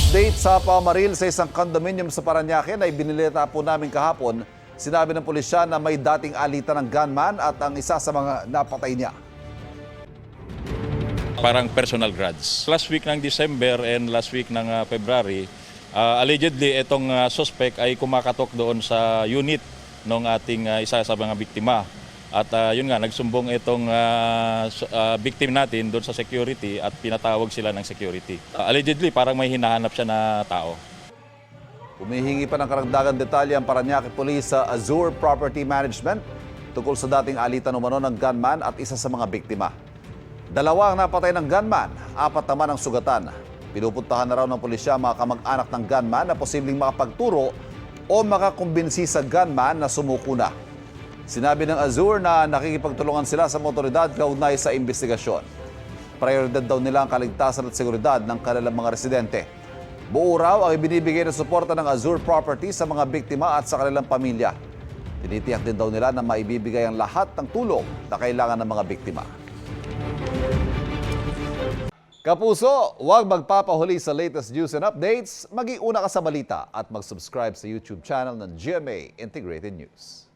Update sa pamaril sa isang condominium sa Parañaque na ibinilita po namin kahapon. Sinabi ng pulisya na may dating alitan ng gunman at ang isa sa mga napatay niya. Parang personal grudge. Last week ng December and last week ng February, allegedly itong suspect ay kumakatok doon sa unit ng ating isa sa mga biktima. At yun nga, nagsumbong itong victim natin doon sa security at pinatawag sila ng security. Allegedly, parang may hinahanap siya na tao. Humihingi pa ng karagdagang detalye ang Parañaque Police sa Azure Property Management tungkol sa dating alitan umano ng gunman at isa sa mga biktima. 2 ang napatay ng gunman, 4 naman ang sugatan. Pinupuntahan na raw ng pulisya mga kamag-anak ng gunman na posibleng makapagturo o makakumbinsi sa gunman na sumuko na. Sinabi ng Azure na nakikipagtulungan sila sa otoridad kaugnay sa investigasyon. Prioridad daw nila ang kaligtasan at seguridad ng kanilang mga residente. Buo raw ang ibinibigay na suporta ng Azure Property sa mga biktima at sa kanilang pamilya. Tinitiyak din daw nila na maibibigay ang lahat ng tulong na kailangan ng mga biktima. Kapuso, huwag magpapahuli sa latest news and updates. Mag-iuna ka sa balita at mag-subscribe sa YouTube channel ng GMA Integrated News.